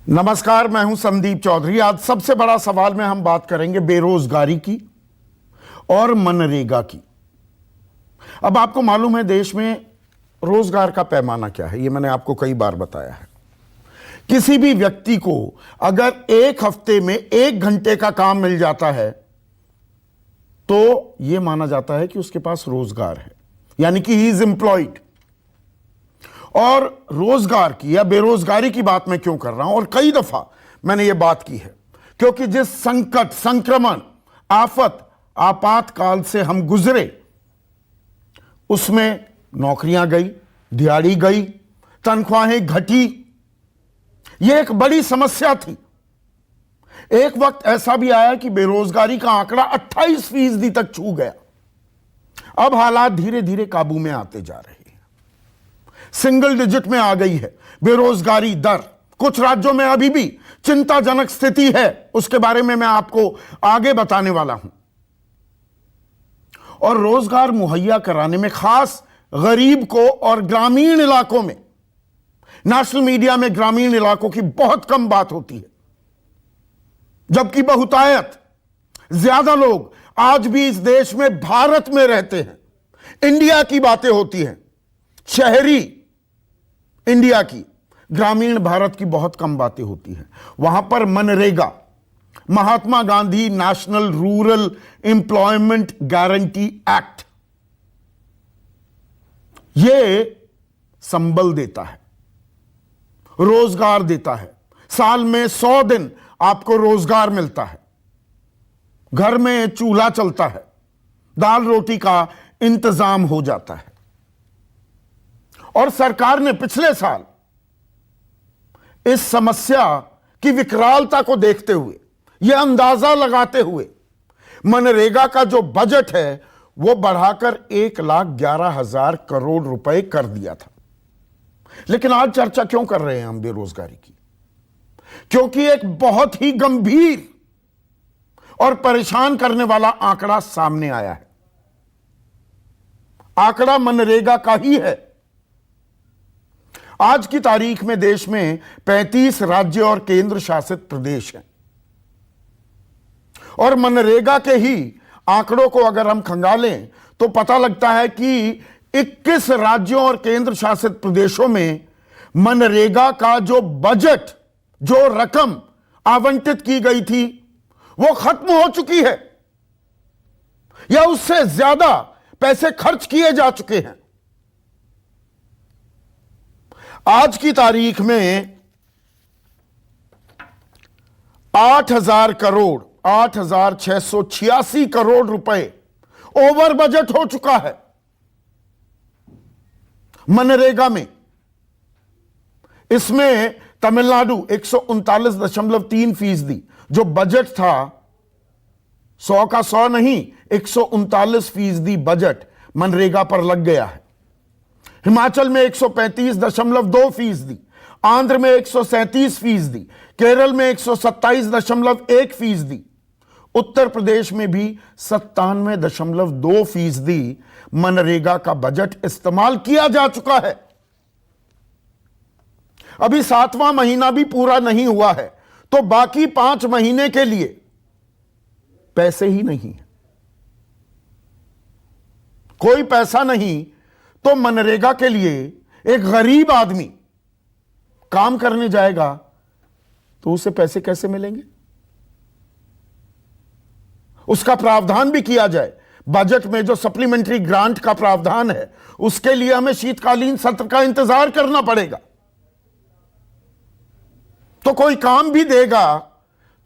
नमस्कार, मैं हूं संदीप चौधरी। आज सबसे बड़ा सवाल में हम बात करेंगे बेरोजगारी की और मनरेगा की। अब आपको मालूम है देश में रोजगार का पैमाना क्या है, यह मैंने आपको कई बार बताया है। किसी भी व्यक्ति को अगर एक हफ्ते में 1 घंटे का काम मिल जाता है तो यह माना जाता है कि उसके पास रोजगार है, यानी कि ही इज एम्प्लॉयड। और रोजगार की या बेरोजगारी की बात मैं क्यों कर रहा हूं, और कई दफा मैंने यह बात की है, क्योंकि जिस संकट, संक्रमण, आफत, आपातकाल से हम गुजरे उसमें नौकरियां गई, दिहाड़ी गई, तनख्वाहें घटी। यह एक बड़ी समस्या थी। एक वक्त ऐसा भी आया कि बेरोजगारी का आंकड़ा 28% तक छू गया। अब हालात धीरे धीरे काबू में आते जा रहे हैं, सिंगल डिजिट में आ गई है बेरोजगारी दर। कुछ राज्यों में अभी भी चिंताजनक स्थिति है, उसके बारे में मैं आपको आगे बताने वाला हूं। और रोजगार मुहैया कराने में खास गरीब को और ग्रामीण इलाकों में, नेशनल मीडिया में ग्रामीण इलाकों की बहुत कम बात होती है, जबकि बहुतायत ज्यादा लोग आज भी इस देश में, भारत में रहते हैं। इंडिया की बातें होती हैं, शहरी इंडिया की, ग्रामीण भारत की बहुत कम बातें होती हैं। वहां पर मनरेगा, Mahatma Gandhi national rural employment guarantee act, यह संबल देता है, रोजगार देता है। साल में 100 दिन आपको रोजगार मिलता है, घर में चूल्हा चलता है, दाल रोटी का इंतजाम हो जाता है। और सरकार ने पिछले साल इस समस्या की विकरालता को देखते हुए, यह अंदाजा लगाते हुए, मनरेगा का जो बजट है वो बढ़ाकर 1,11,000 करोड़ रुपए कर दिया था। लेकिन आज चर्चा क्यों कर रहे हैं हम बेरोजगारी की? क्योंकि एक बहुत ही गंभीर और परेशान करने वाला आंकड़ा सामने आया है। आंकड़ा मनरेगा का ही है। आज की तारीख में देश में 35 राज्य और केंद्र शासित प्रदेश हैं, और मनरेगा के ही आंकड़ों को अगर हम खंगालें तो पता लगता है कि 21 राज्यों और केंद्र शासित प्रदेशों में मनरेगा का जो बजट, जो रकम आवंटित की गई थी, वो खत्म हो चुकी है, या उससे ज्यादा पैसे खर्च किए जा चुके हैं। आज की तारीख में 8,000 करोड़, 8,686 करोड़ रुपए ओवर बजट हो चुका है मनरेगा में। इसमें तमिलनाडु 139.3%, जो बजट था 100 का 100 नहीं, 139% बजट मनरेगा पर लग गया है। हिमाचल में 135.2%, आंध्र में 137%, केरल में 127.1%, उत्तर प्रदेश में भी 97.2% मनरेगा का बजट इस्तेमाल किया जा चुका है। अभी 7वां महीना भी पूरा नहीं हुआ है, तो बाकी 5 महीने के लिए पैसे ही नहीं है, कोई पैसा नहीं। तो मनरेगा के लिए एक गरीब आदमी काम करने जाएगा तो उसे पैसे कैसे मिलेंगे? उसका प्रावधान भी किया जाए। बजट में जो सप्लीमेंट्री ग्रांट का प्रावधान है, उसके लिए हमें शीतकालीन सत्र का इंतजार करना पड़ेगा। तो कोई काम भी देगा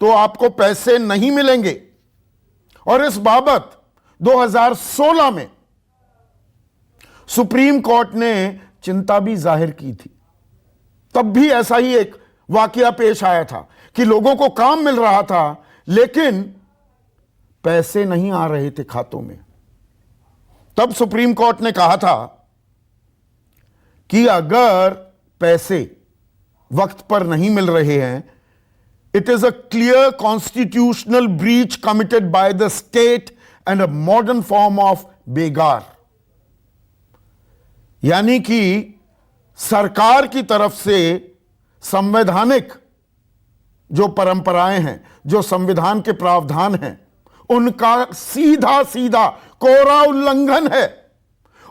तो आपको पैसे नहीं मिलेंगे। और इस बाबत 2016 में सुप्रीम कोर्ट ने चिंता भी जाहिर की थी। तब भी ऐसा ही एक वाकया पेश आया था कि लोगों को काम मिल रहा था, लेकिन पैसे नहीं आ रहे थे खातों में। तब सुप्रीम कोर्ट ने कहा था कि अगर पैसे वक्त पर नहीं मिल रहे हैं, it is a clear constitutional breach committed by the state and a modern form of begar. यानी कि सरकार की तरफ से संवैधानिक जो परंपराएं हैं, जो संविधान के प्रावधान हैं, उनका सीधा सीधा कोरा उल्लंघन है।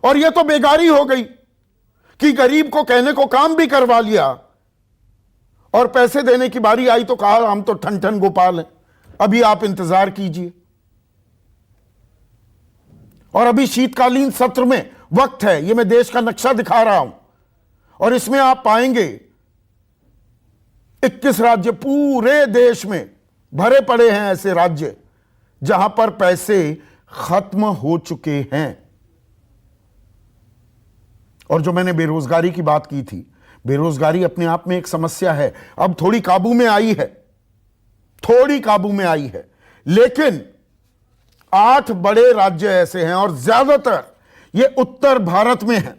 और यह तो बेगारी हो गई कि गरीब को कहने को काम भी करवा लिया और पैसे देने की बारी आई तो कहा हम तो ठन ठन गोपाल हैं, अभी आप इंतजार कीजिए। और अभी शीतकालीन सत्र में वक्त है, यह मैं देश का नक्शा दिखा रहा हूं, और इसमें आप पाएंगे 21 राज्य पूरे देश में भरे पड़े हैं, ऐसे राज्य जहां पर पैसे खत्म हो चुके हैं। और जो मैंने बेरोजगारी की बात की थी, बेरोजगारी अपने आप में एक समस्या है, अब थोड़ी काबू में आई है, थोड़ी काबू में आई है, लेकिन 8 बड़े राज्य ऐसे हैं और ज्यादातर ये उत्तर भारत में है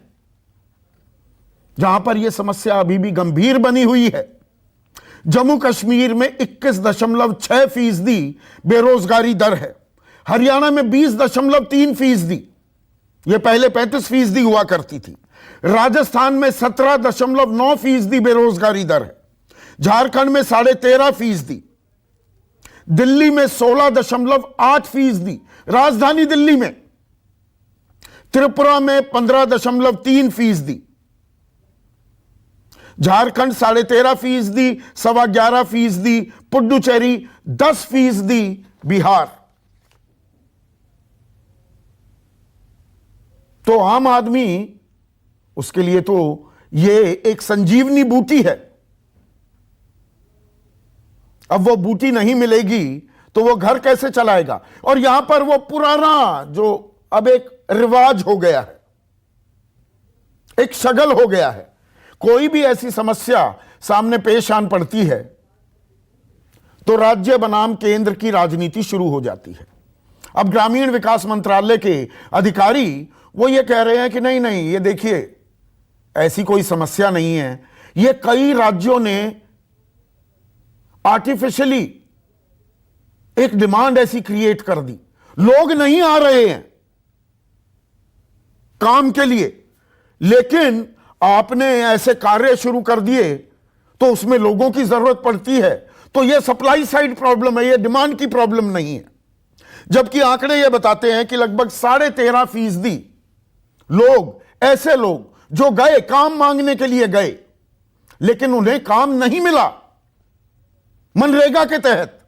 जहां पर यह समस्या अभी भी गंभीर बनी हुई है। जम्मू कश्मीर में 21.6% बेरोजगारी दर है, हरियाणा में 20.3%, यह पहले 35% हुआ करती थी, राजस्थान में 17.9% बेरोजगारी दर है, झारखंड में 13.5%, दिल्ली में 16.8%, राजधानी दिल्ली में, त्रिपुरा में 15.3%, झारखंड 13.5%, 11.25%, पुडुचेरी 10%, बिहार। तो आम आदमी, उसके लिए तो ये एक संजीवनी बूटी है। अब वो बूटी नहीं मिलेगी तो वो घर कैसे चलाएगा? और यहां पर वो पुराना जो अब एक रिवाज हो गया है, एक शगल हो गया है, कोई भी ऐसी समस्या सामने पेश आन पड़ती है तो राज्य बनाम केंद्र की राजनीति शुरू हो जाती है। अब ग्रामीण विकास मंत्रालय के अधिकारी वो ये कह रहे हैं कि नहीं नहीं, ये देखिए ऐसी कोई समस्या नहीं है, ये कई राज्यों ने आर्टिफिशियली एक डिमांड ऐसी क्रिएट कर दी, लोग नहीं आ रहे हैं काम के लिए, लेकिन आपने ऐसे कार्य शुरू कर दिए तो उसमें लोगों की जरूरत पड़ती है, तो यह सप्लाई साइड प्रॉब्लम है, यह डिमांड की प्रॉब्लम नहीं है। जबकि आंकड़े यह बताते हैं कि लगभग 13.5% लोग, ऐसे लोग जो गए काम मांगने के लिए गए लेकिन उन्हें काम नहीं मिला मनरेगा के तहत,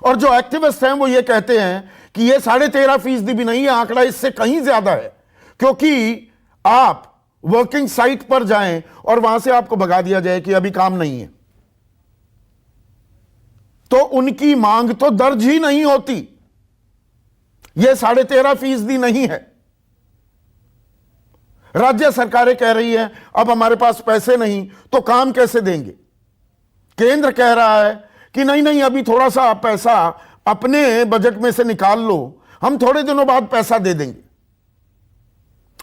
और जो एक्टिविस्ट हैं वो ये कहते हैं कि ये 13.5% भी नहीं है, आंकड़ा इससे कहीं ज्यादा है, क्योंकि आप वर्किंग साइट पर जाएं और वहां से आपको भगा दिया जाए कि अभी काम नहीं है, तो उनकी मांग तो दर्ज ही नहीं होती। यह 13.5% नहीं है। राज्य सरकारें कह रही हैं अब हमारे पास पैसे नहीं तो काम कैसे देंगे, केंद्र कह रहा है कि नहीं नहीं, अभी थोड़ा सा पैसा अपने बजट में से निकाल लो, हम थोड़े दिनों बाद पैसा दे देंगे।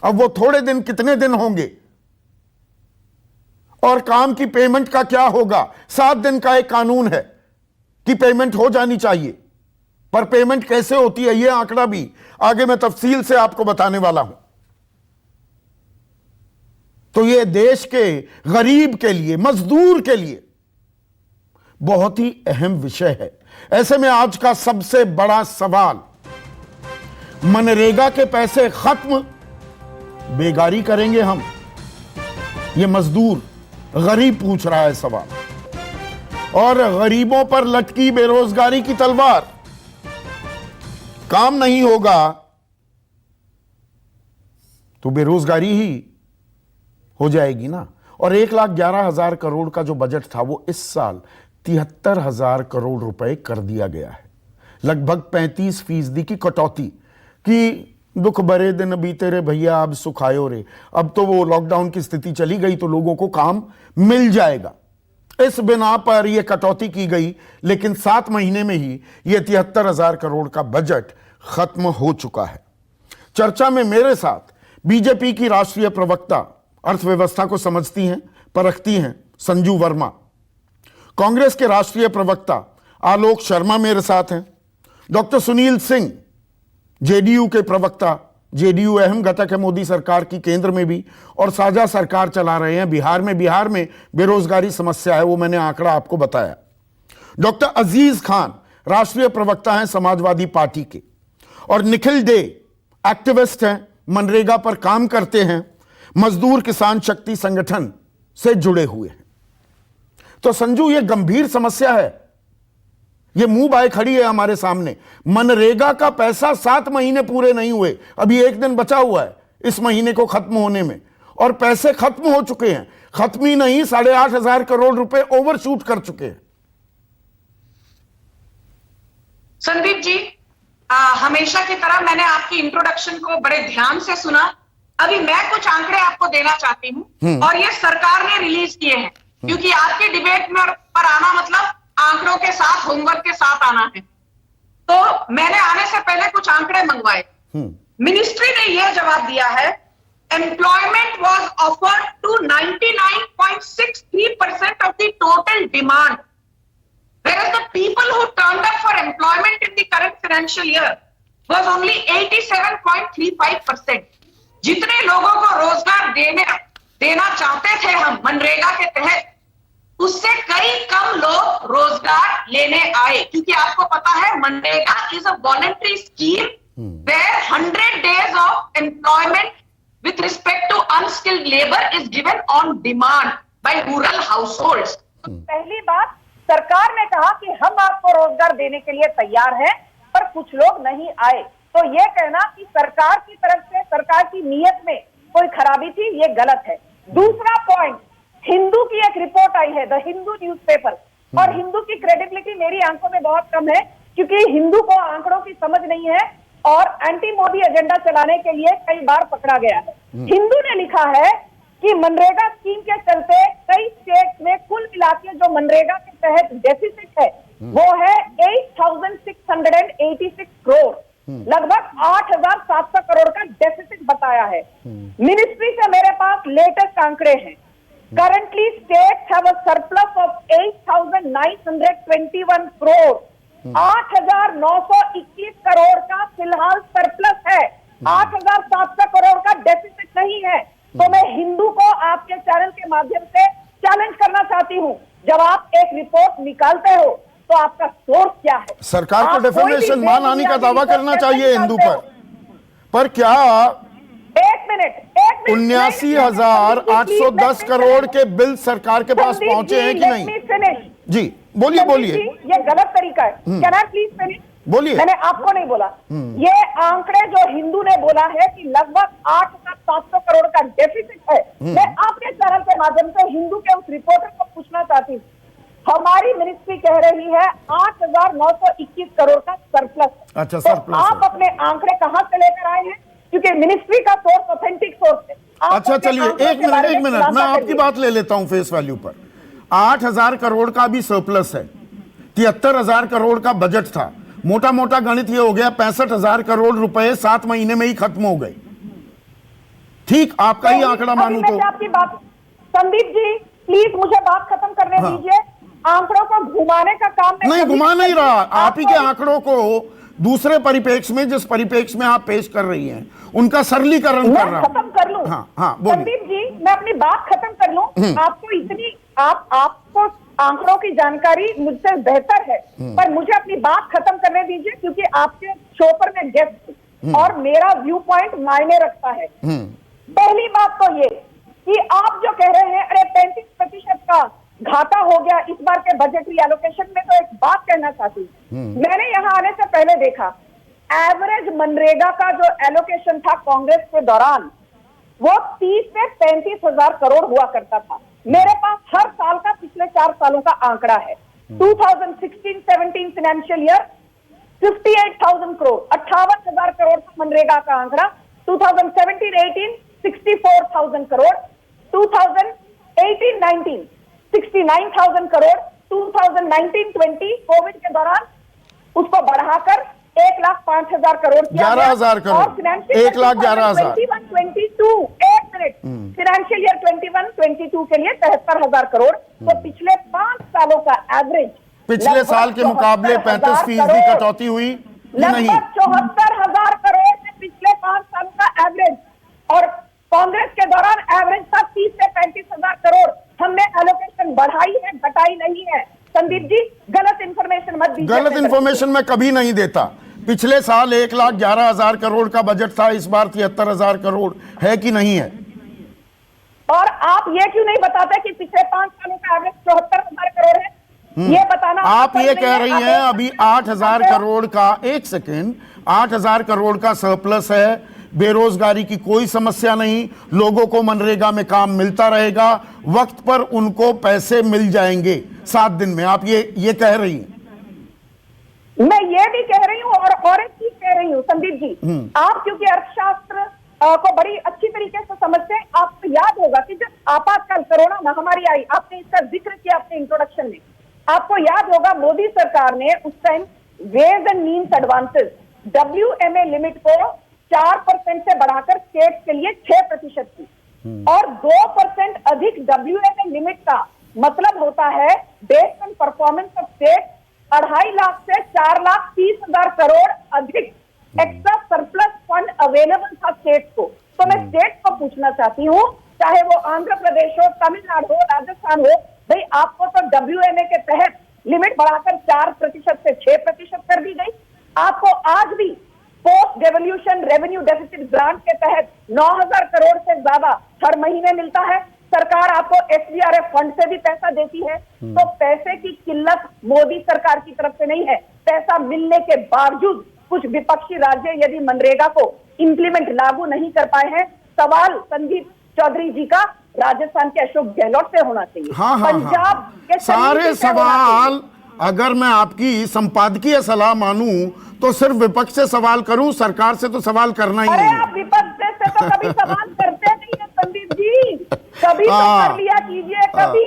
अब वो थोड़े दिन कितने दिन होंगे और काम की पेमेंट का क्या होगा? 7 दिन का एक कानून है कि पेमेंट हो जानी चाहिए, पर पेमेंट कैसे होती है यह आंकड़ा भी आगे मैं तफसील से आपको बताने वाला हूं। तो यह देश के गरीब के लिए, मजदूर के लिए बहुत ही अहम विषय है। ऐसे में आज का सबसे बड़ा सवाल, मनरेगा के पैसे खत्म, बेगारी करेंगे हम? यह मजदूर गरीब पूछ रहा है सवाल, और गरीबों पर लटकी बेरोजगारी की तलवार। काम नहीं होगा तो बेरोजगारी ही हो जाएगी ना। और 1,11,000 करोड़ का जो बजट था वो इस साल 73,000 करोड़ रुपए कर दिया गया है, लगभग 35% की कटौती। कि दुख भरे दिन बीते रे भैया अब सुख आयो रे, अब तो वो लॉकडाउन की स्थिति चली गई तो लोगों को काम मिल जाएगा, इस बिना पर यह कटौती की गई। लेकिन 7 महीने में ही यह 73,000 करोड़ का बजट खत्म हो चुका है। चर्चा में मेरे साथ बीजेपी की राष्ट्रीय प्रवक्ता, अर्थव्यवस्था को समझती हैं, परखती हैं, संजू वर्मा, कांग्रेस के राष्ट्रीय प्रवक्ता आलोक शर्मा मेरे साथ हैं, डॉक्टर सुनील सिंह जेडीयू के प्रवक्ता, जेडीयू अहम घटक है मोदी सरकार की केंद्र में भी, और साझा सरकार चला रहे हैं बिहार में। बिहार में बेरोजगारी समस्या है, वो मैंने आंकड़ा आपको बताया। डॉक्टर अजीज खान राष्ट्रीय प्रवक्ता हैं समाजवादी पार्टी के, और निखिल डे एक्टिविस्ट हैं, मनरेगा पर काम करते हैं, मजदूर किसान शक्ति संगठन से जुड़े हुए हैं। तो संजू, ये गंभीर समस्या है, ये मुंह बाय खड़ी है हमारे सामने। मनरेगा का पैसा 7 महीने पूरे नहीं हुए, अभी 1 दिन बचा हुआ है इस महीने को खत्म होने में, और पैसे खत्म हो चुके हैं। खत्म ही नहीं, 8,500 करोड़ रुपए ओवरशूट कर चुके हैं। संदीप जी, हमेशा की तरह मैंने आपकी इंट्रोडक्शन को बड़े ध्यान से सुना। अभी मैं कुछ आंकड़े आपको देना चाहती हूँ, और ये सरकार ने रिलीज किए हैं, क्योंकि आपके डिबेट में पर आना मतलब आंकड़ों के साथ, होमवर्क के साथ आना है। तो मैंने आने से पहले कुछ आंकड़े मंगवाए। मिनिस्ट्री ने यह जवाब दिया है, employment was offered to 99.63% of the total demand, whereas the people who turned up for employment in the current financial year was only 87.35%. जितने लोगों को रोजगार देना चाहते थे हम मनरेगा के तहत, उससे कई कम लोग रोजगार लेने आए, क्योंकि आपको पता है MNREGA is a voluntary scheme where 100 days of employment with respect to unskilled labor is given on demand by rural households. पहली बात, सरकार ने कहा कि हम आपको रोजगार देने के लिए तैयार हैं, पर कुछ लोग नहीं आए। तो ये कहना कि सरकार की तरफ से, सरकार की नीयत में कोई खराबी थी, ये गलत है। दूसरा पॉइंट, हिंदू की एक रिपोर्ट आई है, द हिंदू न्यूज़पेपर, और हिंदू की क्रेडिबिलिटी मेरी आंखों में बहुत कम है, क्योंकि हिंदू को आंकड़ों की समझ नहीं है और एंटी मोदी एजेंडा चलाने के लिए कई बार पकड़ा गया है। हिंदू ने लिखा है कि मनरेगा स्कीम के चलते कई स्टेट में कुल मिलाकर जो मनरेगा के तहत डेफिसिट है वो है 8,686 करोड़, लगभग 8,700 करोड़ का डेफिसिट बताया है। मिनिस्ट्री से मेरे पास लेटेस्ट आंकड़े हैं। Currently states have a surplus of 8,921 crore, 8,921 crore का फिलहाल सरप्लस है, 8,700 करोड़ का डेफिसिट नहीं है। तो मैं हिंदू को आपके चैनल के माध्यम से चैलेंज करना चाहती हूं, जब आप एक रिपोर्ट निकालते हो तो आपका सोर्स क्या है? सरकार को डेफिनेशन मान आने का दावा करना चाहिए हिंदू पर क्या 79,810 करोड़ के बिल सरकार के पास पहुंचे हैं कि नहीं? जी बोलिए ये गलत तरीका है। Can I please finish? बोलिए। मैंने आपको नहीं बोला। ये आंकड़े जो हिंदू ने बोला है कि लगभग 8,700 करोड़ का डेफिसिट है, मैं आपके चैनल के माध्यम से हिंदू के उस रिपोर्टर को पूछना चाहती हूँ। हमारी मिनिस्ट्री कह रही है 8,921 करोड़ का सरप्लस। अच्छा, तो सरप्लस आप अपने आंकड़े कहां से लेकर आए हैं? क्योंकि मिनिस्ट्री का सोर्स ऑथेंटिक सोर्स है। अच्छा चलिए, एक मिनट मैं आपकी बात ले लेता हूं फेस वैल्यू पर। 8,000 करोड़ का भी सरप्लस है, 73,000 करोड़ का बजट था, मोटा मोटा गणित ये हो गया 65,000 करोड़ रुपए 7 महीने में ही खत्म हो गए। ठीक आपका ही आंकड़ा मानूं तो। आपकी बात, संदीप जी प्लीज मुझे बात खत्म करने दीजिए। आंकड़ों को घुमाने का काम नहीं घुमा नहीं रहा, आप ही के आंकड़ों को दूसरे परिपेक्ष में, जिस परिपेक्ष में आप पेश कर रही हैं, उनका सरलीकरण कर रहा हूं। खत्म कर लूं? हाँ बोलिए। संदीप जी मैं अपनी बात खत्म कर लूं। आपको इतनी आपको आंकड़ों की जानकारी मुझसे बेहतर है, पर मुझे अपनी बात खत्म करने दीजिए, क्योंकि आपके शो पर मैं गेस्ट और मेरा व्यू पॉइंट मायने रखता है। पहली बात तो ये कि आप जो कह रहे हैं अरे 35% का घाटा हो गया इस बार के बजटरी एलोकेशन में, तो एक बात कहना चाहती हूँ। मैंने यहाँ आने से पहले देखा एवरेज मनरेगा का जो एलोकेशन था कांग्रेस के दौरान वो 30 से 35,000 करोड़ हुआ करता था। मेरे पास हर साल का पिछले 4 सालों का आंकड़ा है। 2016-17 फाइनेंशियल ईयर 58,000 करोड़, 58,000 करोड़ था मनरेगा का आंकड़ा। 2017-18 64,000 करोड़, 2018-19 69,000 करोड़, 2019-20 कोविड के दौरान उसको बढ़ाकर 1,05,000 करोड़ किया, 11,000 करोड़, 1,11,000। 21-22 एक मिनट, फाइनेंशियल ईयर 21-22 के लिए 73,000 करोड़। तो पिछले 5 सालों का एवरेज, पिछले साल के मुकाबले 35% कटौती हुई नहीं, 74,000 करोड़ में पिछले 5 सालों का एवरेज। और कांग्रेस के दौरान एवरेज था 30 से 35,000 करोड़। हमने एलोकेशन बढ़ाई है, घटाई नहीं है। संदीप जी, गलत इंफॉर्मेशन मत दीजिए। गलत इंफॉर्मेशन मैं कभी नहीं देता। पिछले साल 1,11,000 करोड़ का बजट था, इस बार 73,000 करोड़ है कि नहीं है? और आप ये क्यों नहीं बताते कि पिछले 5 सालों का एवरेज 74,000 करोड़ है? ये बताना आप ये कह रही हैं अभी 8,000 आप- करोड़ का, एक सेकेंड, 8,000 करोड़ का सरप्लस है, बेरोजगारी की कोई समस्या नहीं, लोगों को मनरेगा में काम मिलता रहेगा, वक्त पर उनको पैसे मिल जाएंगे 7 दिन में, आप ये कह रही हैं? मैं ये भी कह रही हूँ और एक चीज कह रही हूँ संदीप जी, आप क्योंकि अर्थशास्त्र को बड़ी अच्छी तरीके से समझते हैं, आपको याद होगा कि जब आपातकाल कोरोना महामारी आई, आपने इसका जिक्र किया अपने इंट्रोडक्शन में, आपको याद होगा मोदी सरकार ने उस time ways and means advances WMA limit को 4% से बढ़ाकर स्टेट के लिए 6% की, और 2% अधिक WMA लिमिट का मतलब होता है based on performance of state 2.5 lakh से 4,30,000 करोड़ अधिक एक्स्ट्रा सरप्लस फंड अवेलेबल था स्टेट को। तो मैं स्टेट को पूछना चाहती हूँ, चाहे वो आंध्र प्रदेश हो, तमिलनाडु हो, राजस्थान हो, भाई आपको तो WMA के तहत लिमिट बढ़ाकर 4% से 6% कर दी गई। आपको आज भी post devolution revenue deficit grant के तहत 9,000 करोड़ से ज्यादा हर महीने मिलता है। सरकार आपको SDRF फंड से भी पैसा देती है। तो पैसे की किल्लत मोदी सरकार की तरफ से नहीं है, पैसा मिलने के बावजूद कुछ विपक्षी राज्य यदि मनरेगा को इंप्लीमेंट लागू नहीं कर पाए हैं, सवाल संदीप चौधरी जी का राजस्थान के अशोक गहलोत से होना चाहिए। हाँ, पंजाब के सारे सवाल अगर मैं आपकी संपादकीय सलाह मानूं तो सिर्फ विपक्ष से सवाल करूं, सरकार से तो सवाल करना ही अरे नहीं है। आप विपक्ष से तो कभी सवाल करते नहीं है संदीप जी, कभी तो कर लिया कीजिए, कभी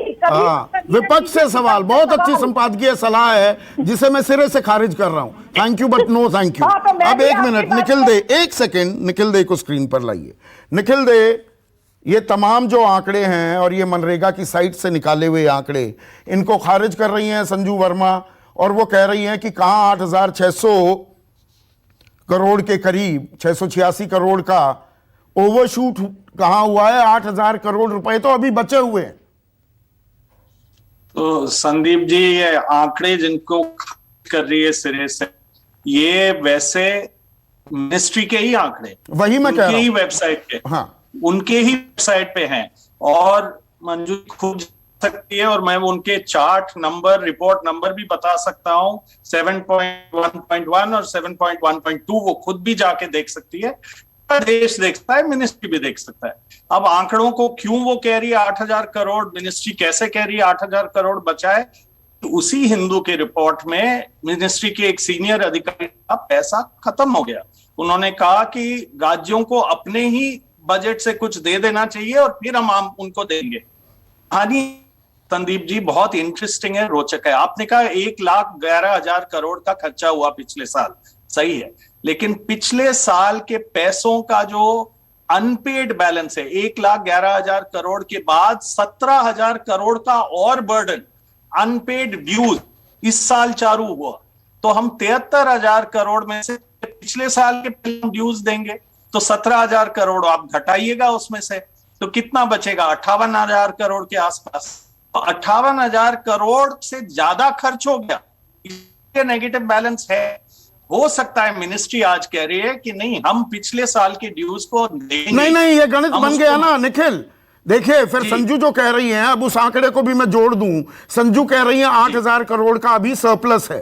विपक्ष से सवाल, बहुत अच्छी संपादकीय सलाह है जिसे मैं सिरे से खारिज कर रहा हूं। Thank you but no thank you. हाँ, तो मैं अब भी एक आपकी मिनट, बात निखिल दे, एक सेकेंड, निखिल दे को स्क्रीन पर लाइए। निखिल दे, ये तमाम जो आंकड़े हैं और ये मनरेगा की साइट से निकाले हुए आंकड़े, इनको खारिज कर रही हैं संजू वर्मा, और वो कह रही हैं कि कहां 8,600 करोड़ के करीब 686 करोड़ का ओवरशूट कहां हुआ है, 8,000 करोड़ रुपए तो अभी बचे हुए हैं। तो संदीप जी, ये आंकड़े जिनको कर रही है सिरे से, ये वैसे मिनिस्ट्री के ही आंकड़े, वही मैं कह रहा हूं, ही वेबसाइट पे, हाँ, उनके ही वेबसाइट पे हैं, और मंजू खुद सकती है, और मैं उनके चार्ट नंबर, रिपोर्ट नंबर भी बता सकता हूं, 7.1.1 और 7.1.2 वो खुद भी जाके देख सकती है, देश देख सकता है, मिनिस्ट्री भी देख सकता है। अब आंकड़ों को क्यों वो कह रही है 8,000 करोड़, मिनिस्ट्री कैसे कह रही है 8,000 करोड़ बचा है, तो उसी हिंदू के रिपोर्ट में मिनिस्ट्री के एक सीनियर अधिकारी का पैसा खत्म हो गया। उन्होंने कहा कि राज्यों को अपने ही बजट से कुछ दे देना चाहिए और फिर हम उनको देंगे। कहानी संदीप जी बहुत इंटरेस्टिंग है, रोचक है। आपने कहा 1,11,000 करोड़ का खर्चा हुआ पिछले साल, सही है, लेकिन पिछले साल के पैसों का जो अनपेड बैलेंस है 1,11,000 करोड़ के बाद 17,000 करोड़ का और बर्डन अनपेड ड्यूज इस साल चालू हुआ, तो हम 73,000 करोड़ में से पिछले साल के ड्यूज देंगे, तो 17,000 करोड़ आप घटाइएगा उसमें से, तो कितना बचेगा? 58,000 करोड़ के आसपास। तो 58,000 करोड़ से ज्यादा खर्च हो गया, इसलिए नेगेटिव बैलेंस है। हो सकता है मिनिस्ट्री आज कह रही है कि नहीं, हम पिछले साल के ड्यूज को देंगे। नहीं, ये गणित बन गया ना निखिल। देखिए, फिर संजू जो कह रही हैं, अब उस आंकड़े को भी मैं जोड़ दूं, संजू कह रही हैं 8,000 करोड़ का अभी सरप्लस है,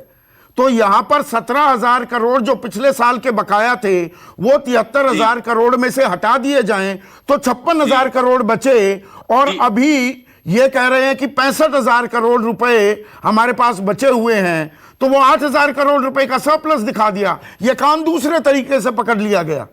तो यहां पर 17,000 करोड़ जो पिछले साल के बकाया थे वो 73,000 करोड़ में से हटा दिए जाएं तो 56,000 करोड़ बचे, और अभी ये कह रहे हैं कि 65,000 करोड़ रुपए हमारे पास बचे हुए हैं, तो वो 8,000 करोड़ रुपए का सरप्लस दिखा दिया। ये काम दूसरे तरीके से पकड़ लिया गया।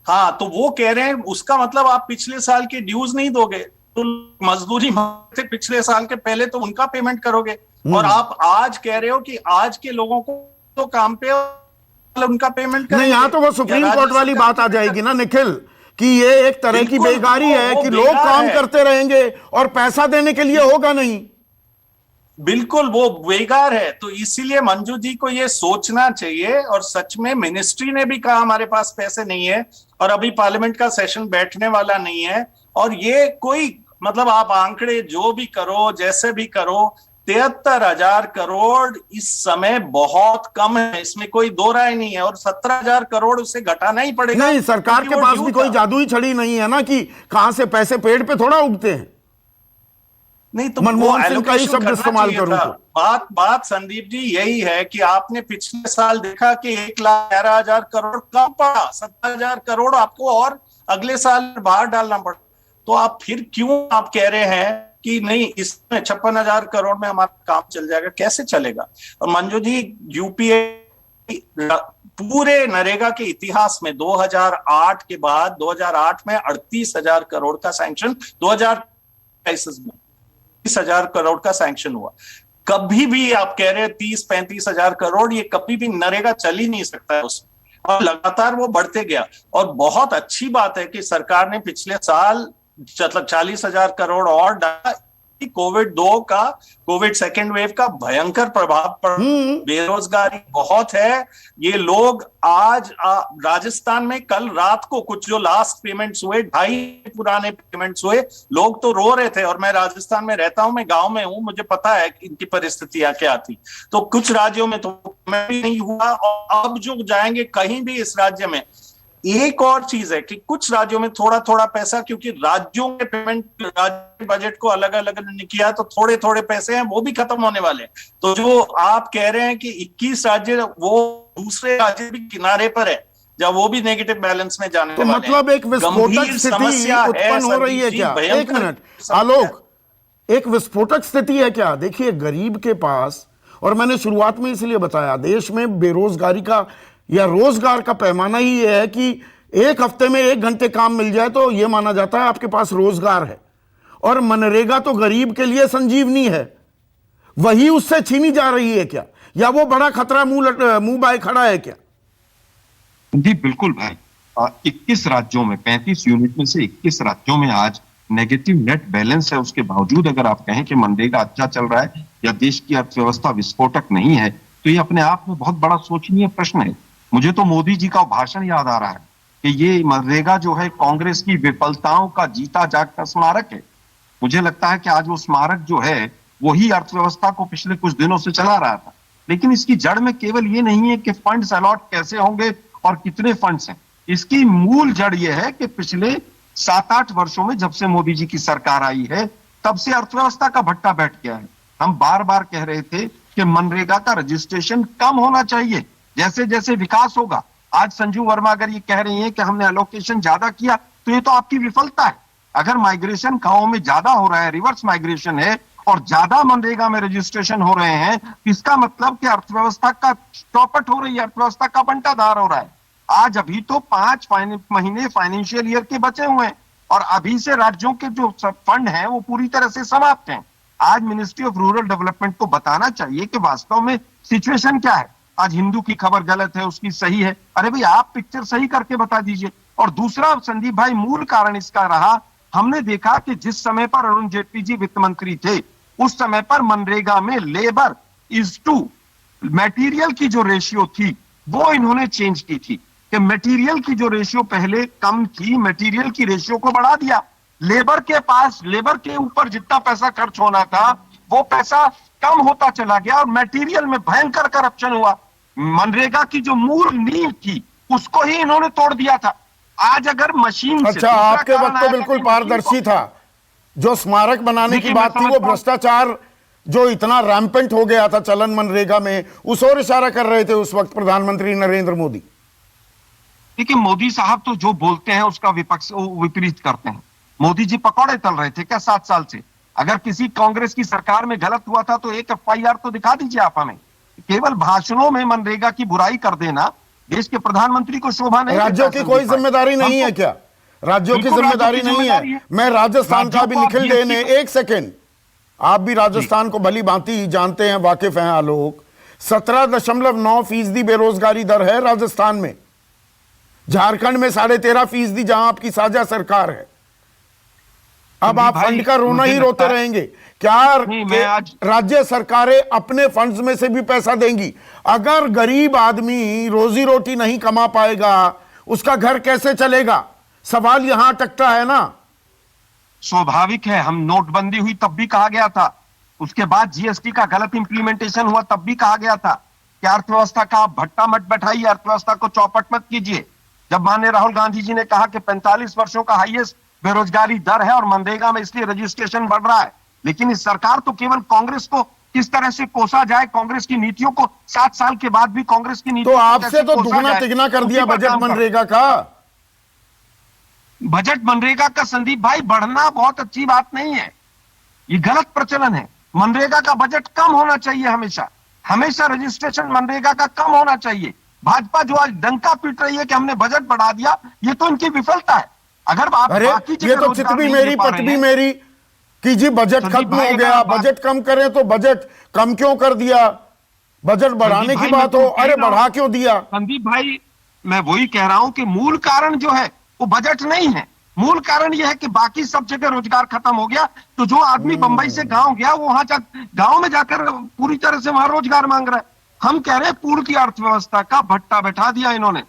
हाँ, तो वो कह रहे हैं उसका मतलब आप पिछले साल के ड्यूज नहीं दोगे, तो मजदूरी थे पिछले साल के, पहले तो उनका पेमेंट करोगे, और आप आज कह रहे हो कि आज के लोगों को तो काम पे उनका पेमेंट नहीं, यहां तो वो सुप्रीम कोर्ट वाली बात आ जाएगी ना निखिल, कि ये एक तरह की बेगारी है कि लोग काम करते रहेंगे और पैसा देने के लिए होगा नहीं। बिल्कुल, वो बेकार है। तो इसीलिए मंजू जी को ये सोचना चाहिए, और सच में मिनिस्ट्री ने भी कहा हमारे पास पैसे नहीं है, और अभी पार्लियामेंट का सेशन बैठने वाला नहीं है, और ये कोई मतलब आप आंकड़े जो भी करो, जैसे भी करो, 73,000 करोड़ इस समय बहुत कम है, इसमें कोई दो राय नहीं है, और 17,000 करोड़ उससे घटाना ही पड़ेगा। नहीं, सरकार के पास भी कोई जादुई छड़ी नहीं है ना कि कहां से पैसे पेड़ पे थोड़ा उगते हैं। नहीं तो मनमोहन सिंह का ही शब्द इस्तेमाल करूं तो बात संदीप जी यही है कि आपने पिछले साल देखा कि 1,11,000 करोड़ कम पड़ा, 17,000 करोड़ आपको और अगले साल बाहर डालना पड़ा। तो आप फिर क्यों आप कह रहे हैं कि नहीं इसमें 56,000 करोड़ में हमारा काम चल जाएगा? कैसे चलेगा? और मंजू जी, यूपीए पूरे नरेगा के इतिहास में 2008 के बाद 2008 में 38,000 करोड़ का सैंक्शन, 2023 में 30,000 करोड़ का सैंक्शन हुआ। कभी भी आप कह रहे हैं 30-35,000 करोड़, ये कभी भी नरेगा चल ही नहीं सकता है उसमें, और लगातार वो बढ़ते गया। और बहुत अच्छी बात है कि सरकार ने पिछले साल 40,000 करोड़ और डाला। कोविड सेकेंड वेव का भयंकर प्रभाव पड़ा, बेरोजगारी बहुत है। ये लोग आज राजस्थान में कल रात को कुछ जो लास्ट पेमेंट्स हुए, 2.5 पुराने पेमेंट्स हुए, लोग तो रो रहे थे। और मैं राजस्थान में रहता हूं, मैं गांव में हूं, मुझे पता है कि इनकी परिस्थितियां क्या थी। तो कुछ राज्यों में तो भी नहीं हुआ, और अब जो जाएंगे कहीं भी इस राज्य में। एक और चीज है कि कुछ राज्यों में थोड़ा थोड़ा पैसा, क्योंकि राज्यों के पेमेंट, राज्य बजट को अलग अलग नहीं किया, तो थोड़े थोड़े पैसे हैं वो भी खत्म होने वाले हैं। तो जो आप कह रहे हैं कि 21 राज्य, वो दूसरे राज्य भी किनारे पर है जब वो भी नेगेटिव बैलेंस में जाने तो वाले मतलब एक विस्फोटक स्थिति उत्पन्न हो रही है क्या? एक मिनट आलोक, एक विस्फोटक स्थिति है क्या? देखिए, गरीब के पास, और मैंने शुरुआत में इसलिए बताया, देश में बेरोजगारी का या रोजगार का पैमाना ही है कि एक हफ्ते में 1 घंटे काम मिल जाए तो यह माना जाता है आपके पास रोजगार है। और मनरेगा तो गरीब के लिए संजीवनी है, वही उससे छीनी जा रही है क्या? या वो बड़ा खतरा मुंह बाय खड़ा है क्या? जी बिल्कुल भाई, 21 राज्यों में 35 यूनिट में से 21 राज्यों में आज नेगेटिव नेट बैलेंस है। उसके बावजूद अगर आप कहें कि मनरेगा अच्छा चल रहा है या देश की अर्थव्यवस्था विस्फोटक नहीं है, तो ये अपने आप में बहुत बड़ा सोचनीय प्रश्न है। मुझे तो मोदी जी का भाषण याद आ रहा है कि ये मनरेगा जो है कांग्रेस की विफलताओं का जीता जागता स्मारक है। मुझे लगता है कि आज वो स्मारक जो है वही अर्थव्यवस्था को पिछले कुछ दिनों से चला रहा था। लेकिन इसकी जड़ में केवल ये नहीं है कि फंड्स अलॉट कैसे होंगे और कितने फंड्स हैं। इसकी मूल जड़ ये है कि पिछले 7-8 वर्षों में जब से मोदी जी की सरकार आई है, तब से अर्थव्यवस्था का भट्टा बैठ गया है। हम बार बार कह रहे थे कि मनरेगा का रजिस्ट्रेशन कम होना चाहिए, जैसे जैसे विकास होगा। आज संजू वर्मा अगर ये कह रही हैं कि हमने एलोकेशन ज्यादा किया, तो ये तो आपकी विफलता है। अगर माइग्रेशन गांवों में ज्यादा हो रहा है, रिवर्स माइग्रेशन है, और ज्यादा मनरेगा में रजिस्ट्रेशन हो रहे हैं, इसका मतलब कि अर्थव्यवस्था का चौपट हो रही है, अर्थव्यवस्था का बंटाधार हो रहा है। आज अभी तो 5 महीने फाइनेंशियल ईयर के बचे हुए हैं, और अभी से राज्यों के जो फंड हैं वो पूरी तरह से समाप्त हैं। आज मिनिस्ट्री ऑफ रूरल डेवलपमेंट को बताना चाहिए कि वास्तव में सिचुएशन क्या है। आज हिंदू की खबर गलत है, उसकी सही है। अरे भाई, आप पिक्चर सही करके बता दीजिए। और दूसरा संदीप भाई, मूल कारण इसका रहा, हमने देखा कि जिस समय पर अरुण जेटली जी वित्त मंत्री थे, उस समय पर मनरेगा में लेबर इज टू मटेरियल की जो रेशियो थी वो इन्होंने चेंज की थी कि मटेरियल की जो रेशियो पहले कम थी, मटेरियल की रेशियो को बढ़ा दिया। लेबर के पास, लेबर के ऊपर जितना पैसा खर्च होना था वो पैसा कम होता चला गया, और मटेरियल में भयंकर करप्शन हुआ। मनरेगा की जो मूल नींव थी उसको ही इन्होंने तोड़ दिया था। आज अगर मशीन से, अच्छा, आपके वक्त तो बिल्कुल पारदर्शी था। जो स्मारक बनाने की बात थी, वो भ्रष्टाचार जो इतना रैम्पेंट हो गया था चलन मनरेगा में, उस ओर इशारा कर रहे थे उस वक्त प्रधानमंत्री नरेंद्र मोदी। देखिए, मोदी साहब तो जो बोलते हैं उसका विपक्ष विपरीत करते हैं। मोदी जी पकौड़े तल रहे थे क्या 7 साल से? अगर किसी कांग्रेस की सरकार में गलत हुआ था तो एक FIR तो दिखा दीजिए आप हमें। केवल भाषणों में मनरेगा की बुराई कर देना देश के प्रधानमंत्री को शोभा नहीं। राज्यों की कोई जिम्मेदारी नहीं है क्या? राज्यों की जिम्मेदारी नहीं है। मैं राजस्थान का भी निखिल डे ने, एक सेकेंड, आप भी राजस्थान को भली भांति जानते हैं, वाकिफ हैं आलोक। 17.9% बेरोजगारी दर है राजस्थान में। झारखंड में 13.5% जहां आपकी साझा सरकार है। अब आप फंड का रोना ही रोते रहेंगे क्या? राज्य सरकारें अपने फंड्स में से भी पैसा देंगी। अगर गरीब आदमी रोजी रोटी नहीं कमा पाएगा, उसका घर कैसे चलेगा? सवाल यहां अटकता है ना। स्वाभाविक है, हम नोटबंदी हुई तब भी कहा गया था उसके बाद जीएसटी का गलत इंप्लीमेंटेशन हुआ, तब भी कहा गया था कि अर्थव्यवस्था का आप भट्टा मत बैठाइए, अर्थव्यवस्था को चौपट मत कीजिए। जब माननीय राहुल गांधी जी ने कहा कि 45 वर्षों का हाईएस्ट बेरोजगारी दर है और मनरेगा में इसलिए रजिस्ट्रेशन बढ़ रहा है, लेकिन इस सरकार तो केवल कांग्रेस को किस तरह से कोसा जाए, कांग्रेस की नीतियों को 7 साल के बाद भी कांग्रेस की तो नीतियों को आपसे कैसे तो कोसा दुगना जाए, तिगना कर उसी दिया पर बजट काम कर- मनरेगा का। बजट मनरेगा का संदीप भाई बढ़ना बहुत अच्छी बात नहीं है, ये गलत प्रचलन है। मनरेगा का बजट कम होना चाहिए, हमेशा हमेशा रजिस्ट्रेशन मनरेगा का कम होना चाहिए। भाजपा जो आज डंका पीट रही है कि हमने बजट बढ़ा दिया, ये तो इनकी विफलता है। अगर आप अरे बाकी जगह ये तो रोजगार चित भी नहीं मेरी दे पा पत रहे भी हैं, मेरी कि जी बजट संदीप खत्म भाई, हो अगर गया, आप बात- बजट कम करें तो बजट कम क्यों कर दिया, बजट बढ़ाने संदीप की भाई, बात मैं हो, तो कह अरे रहा हूं- बढ़ा क्यों दिया। संदीप भाई, मैं वही कह रहा हूं कि मूल कारण जो है वो बजट नहीं है। मूल कारण यह है कि बाकी सब जगह रोजगार खत्म हो गया, तो जो आदमी बंबई से गांव गया वो वहां गांव में जाकर पूरी तरह से वहां रोजगार मांग रहा है। हम कह रहे हैं पूर्ण की अर्थव्यवस्था का भट्टा बैठा दिया इन्होंने।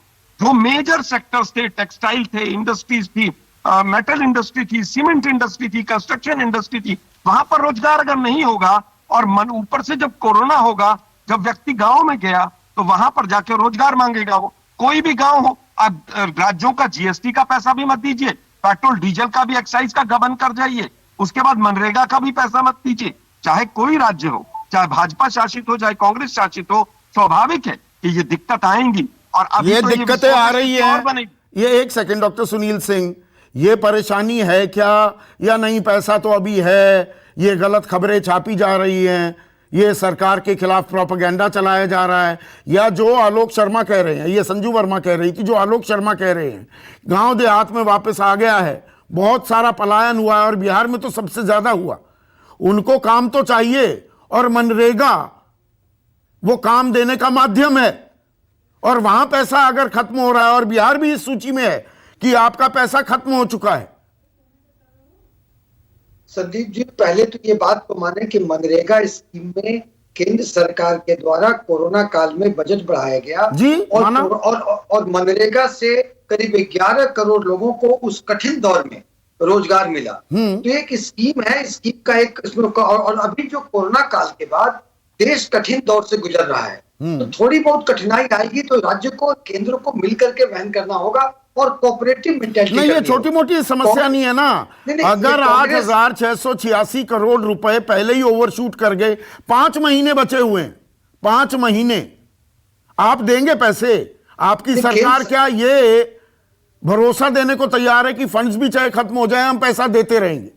जो मेजर सेक्टर्स थे, टेक्सटाइल थे, इंडस्ट्रीज थी, मेटल इंडस्ट्री थी, सीमेंट इंडस्ट्री थी, कंस्ट्रक्शन इंडस्ट्री थी, वहां पर रोजगार अगर नहीं होगा और मन ऊपर से जब कोरोना होगा, जब व्यक्ति गांव में गया तो वहां पर जाके रोजगार मांगेगा। वो कोई भी गांव हो, आप राज्यों का जीएसटी का पैसा भी मत दीजिए, पेट्रोल डीजल का भी एक्साइज का गबन कर जाइए, उसके बाद मनरेगा का भी पैसा मत दीजिए। चाहे कोई राज्य हो, चाहे भाजपा शासित हो, चाहे कांग्रेस शासित हो, स्वाभाविक है कि ये दिक्कत आएंगी। और अभी ये तो दिक्कतें आ रही और हैं। बनेगी। ये एक सेकंड डॉक्टर सुनील सिंह, ये परेशानी है क्या या नहीं, पैसा तो अभी है, ये गलत खबरें छापी जा रही हैं, ये सरकार के खिलाफ प्रोपेगेंडा चलाया जा रहा है, या जो आलोक शर्मा कह रहे हैं, ये संजू वर्मा कह रही थी, जो आलोक शर्मा कह रहे हैं गांव देहात में वापस आ गया है, बहुत सारा पलायन हुआ है और बिहार में तो सबसे ज्यादा हुआ, उनको काम तो चाहिए और मनरेगा वो काम देने का माध्यम है, और वहां पैसा अगर खत्म हो रहा है और बिहार भी इस सूची में है कि आपका पैसा खत्म हो चुका है। संदीप जी, पहले तो ये बात को माने कि मनरेगा स्कीम में केंद्र सरकार के द्वारा कोरोना काल में बजट बढ़ाया गया जी, और माना। और मनरेगा से करीब 11 करोड़ लोगों को उस कठिन दौर में रोजगार मिला। तो एक स्कीम है, स्कीम का एक इसमें और अभी जो कोरोना काल के बाद देश कठिन दौर से गुजर रहा है, तो थोड़ी बहुत कठिनाई आएगी तो राज्य को केंद्र को मिलकर के वहन करना होगा और कोऑपरेटिव मेंटेलिटी। नहीं, ये छोटी मोटी समस्या नहीं है ना। नहीं, अगर ये कांग्रेस- 8,686 करोड़ रुपए पहले ही ओवरशूट कर गए, 5 महीने बचे हुए हैं, 5 महीने आप देंगे पैसे। आपकी नहीं, सरकार केंद्र- क्या ये भरोसा देने को तैयार है कि फंड्स भी चाहे खत्म हो जाए हम पैसा देते रहेंगे?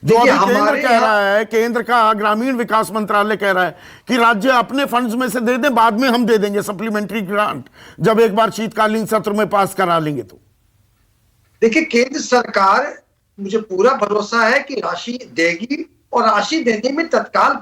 जो अभी देखिए, केंद्र हमारे कह रहा है, केंद्र का ग्रामीण विकास मंत्रालय कह रहा है कि राज्य अपने फंड्स में से दे दें, बाद में हम दे देंगे सप्लीमेंट्री ग्रांट, जब एक बार शीतकालीन सत्र में पास करा लेंगे तो। देखिए, केंद्र सरकार, मुझे पूरा भरोसा है कि राशि देगी और राशि देने में तत्काल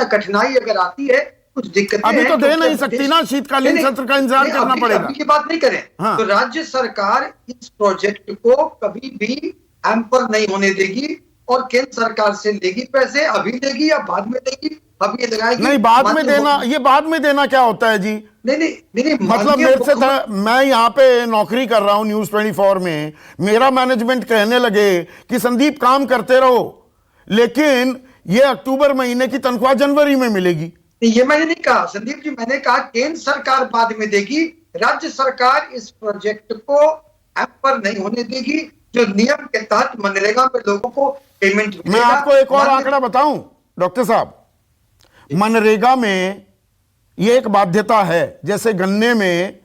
कठिनाई अगर आती है, कुछ दिक्कतें अभी हैं, तो दे क्योंकि नहीं सकती ना, शीतकालीन नहीं, सत्र का इंतजार नहीं, करना अभी- पड़ेगा। अभी की बात नहीं करें हाँ। तो राज्य सरकार इस प्रोजेक्ट को कभी भी हैम्पर नहीं होने देगी और केंद्र सरकार से लेगी पैसे, अभी देगी या बाद में देगी, अभी लगाएगी। नहीं, बाद में माननीय देना, ये बाद में देना क्या होता है जी? नहीं नहीं नहीं नहीं, मतलब माननीय मेरे से मुख्यमंत्री- मैं यहां पे नौकरी कर रहा हूं न्यूज 24 में, मेरा मैनेजमेंट कहने लगे कि संदीप काम करते रहो, लेकिन ये अक्टूबर महीने की तनख्वाह जनवरी में मिलेगी। ये मैंने नहीं कहा संदीप जी, मैंने कहा केंद्र सरकार बाद में देगी, राज्य सरकार इस प्रोजेक्ट को हैम्पर नहीं होने देगी। जो नियम के तहत मनरेगा में लोगों को पेमेंट मैं आपको एक और आंकड़ा बताऊं डॉक्टर साहब, मनरेगा में ये एक बाध्यता है, जैसे गन्ने में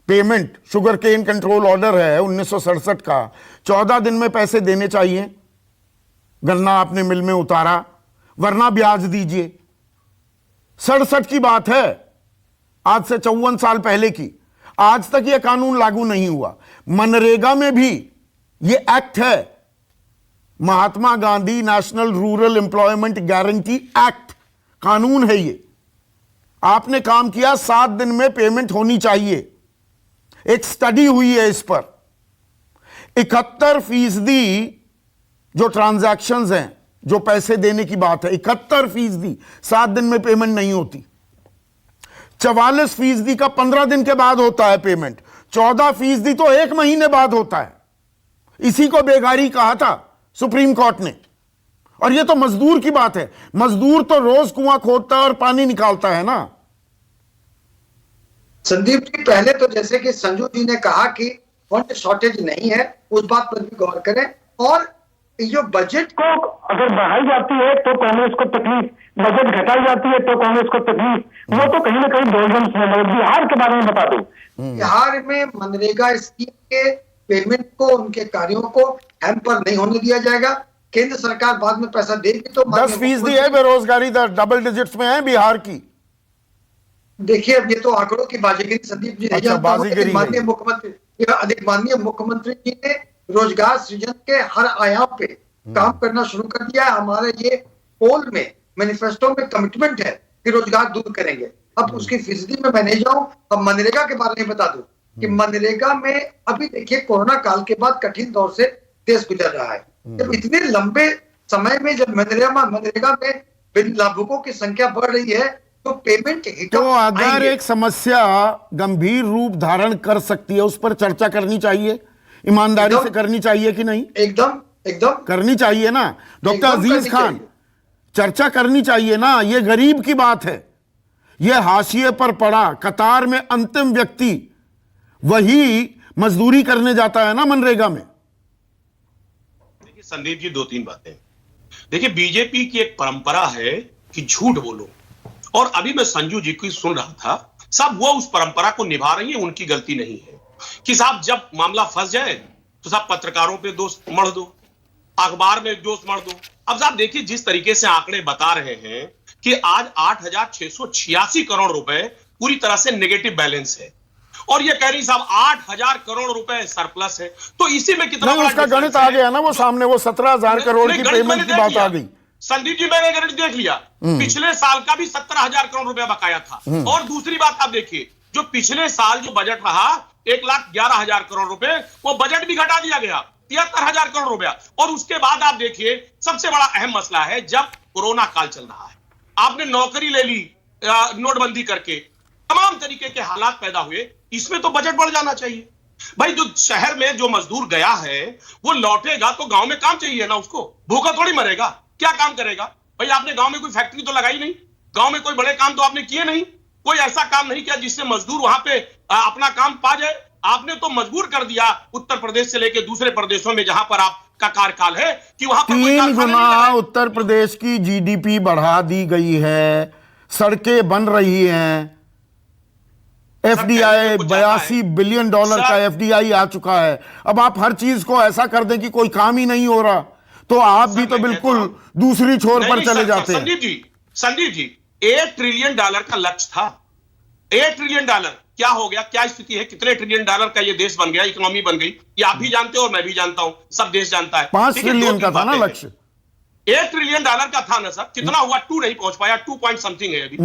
payment, sugar cane control order है 1967 का, 14 दिन में पैसे देने चाहिए, गन्ना आपने मिल में उतारा, वरना ब्याज दीजिए। 67 की बात है, आज से 54 साल पहले की। आज तक यह कानून लागू नहीं हुआ। मनरेगा में भी ये एक्ट है, Mahatma Gandhi national rural employment guarantee act, कानून है ये। आपने काम किया, 7 दिन में पेमेंट होनी चाहिए। एक स्टडी हुई है इस पर, 71% जो ट्रांजैक्शंस हैं, जो पैसे देने की बात है, 71% 7 दिन में पेमेंट नहीं होती। 44% का 15 दिन के बाद होता है पेमेंट, 14% तो 1 महीने बाद होता है। इसी को बेगारी कहा था सुप्रीम कोर्ट ने, और ये तो मजदूर की बात है, मजदूर तो रोज कुआं खोदता है और पानी निकालता है ना। संदीप जी, पहले तो जैसे कि संजू जी ने कहा कि फंड शॉर्टेज नहीं है, उस बात पर भी गौर करें। और जो बजट को अगर बढ़ाई जाती है तो कांग्रेस को तकलीफ, बजट घटाई जाती है तो कांग्रेस को तकलीफ, वो तो कहीं ना कहीं डोलमेंट्स में। बिहार के बारे में बता दो। बिहार में मनरेगा स्कीम के पेमेंट को, उनके कार्यों को हैम्पर नहीं होने दिया जाएगा। केंद्र सरकार बाद में पैसा देगी तो 10% है बेरोजगारी दर, डबल डिजिट्स में है बिहार की। देखिए, अब ये तो आंकड़ों की बाजीगरी संदीप जी, अच्छा, बाजीगरी माननीय मुख्यमंत्री जी ने रोजगार सृजन के हर आयाम पे काम करना शुरू कर दिया है। हमारे ये पोल में, मैनिफेस्टो में कमिटमेंट है कि रोजगार दूर करेंगे। अब उसकी फीसदी में मैं नहीं जाऊं, अब मनरेगा के बारे में बता दूं कि मनरेगा में अभी देखिए, कोरोना काल के बाद कठिन दौर से देश गुजर रहा है। जब इतने लंबे समय में जब मनरेगा में बिन लाभुकों की संख्या बढ़ रही है तो पेमेंट तो अगर एक समस्या गंभीर रूप धारण कर सकती है, उस पर चर्चा करनी चाहिए, ईमानदारी से करनी चाहिए कि नहीं? एकदम करनी चाहिए ना डॉक्टर अजीज खान, चर्चा करनी चाहिए ना। ये गरीब की बात है, ये हाशिए पर पड़ा कतार में अंतिम व्यक्ति वही मजदूरी करने जाता है ना मनरेगा में। देखिए संदीप जी, 2-3 बातें। देखिए, बीजेपी की एक परंपरा है कि झूठ बोलो, और अभी मैं संजू जी की सुन रहा था, साहब वो उस परंपरा को निभा रही है, उनकी गलती नहीं है कि साहब जब मामला फंस जाए तो साहब पत्रकारों पे दोष मढ़ दो, अखबार में दोष मढ़ दो। अब साहब देखिए, जिस तरीके से आंकड़े बता रहे हैं कि आज 8,686 करोड़ रुपए पूरी तरह से नेगेटिव बैलेंस है, और ये कह रही साहब 8,000 करोड़ रुपए सरप्लस है, तो इसी में कितना नहीं, उसका गणित आ गया ना वो सामने, वो 17,000 करोड़ की पेमेंट की बात आ गई। संदीप जी, मैंने गणित देख लिया, पिछले साल का भी 17,000 करोड़ रुपया बकाया था। और दूसरी बात आप देखिए, जो पिछले साल जो बजट रहा 1,11,000 करोड़ रुपए, वो बजट भी घटा दिया गया 73,000 करोड़ रुपया। और उसके बाद आप देखिए, सबसे बड़ा अहम मसला है, जब कोरोना काल चल रहा है, आपने नौकरी ले ली नोटबंदी करके, तमाम तरीके के हालात पैदा हुए, इसमें तो बजट बढ़ जाना चाहिए भाई। जो शहर में जो मजदूर गया है वो लौटेगा तो गांव में काम चाहिए ना उसको, भूखा थोड़ी मरेगा, क्या काम करेगा भाई? आपने गांव में कोई फैक्ट्री तो लगाई नहीं, गांव में कोई बड़े काम तो आपने किए नहीं, कोई ऐसा काम नहीं किया जिससे मजदूर वहां पे अपना काम पा जाए। आपने तो मजबूर कर दिया उत्तर प्रदेश से लेकर दूसरे प्रदेशों में जहां पर आपका कार्यकाल है कि वहां पर 3 गुना उत्तर प्रदेश की जीडीपी बढ़ा दी गई है, सड़कें बन रही हैं, एफडीआई $82 बिलियन का एफडीआई आ चुका है। अब आप हर चीज को ऐसा कर दें कि कोई काम ही नहीं हो रहा, तो आप भी तो बिल्कुल दूसरी छोर पर चले जाते हैं। संदीप जी, $1 ट्रिलियन का लक्ष्य था, $1 ट्रिलियन क्या हो गया, क्या स्थिति है? कितने ट्रिलियन का ये देश बन गया, इकोनॉमी बन गई, ये आप भी जानते हो और मैं भी जानता हूं, सब देश जानता है। 5 ट्रिलियन का था ना लक्ष्य, $1 ट्रिलियन का था ना सर, कितना हुआ? 2 नहीं पहुंच पाया, 2 पॉइंट समथिंग है अभी,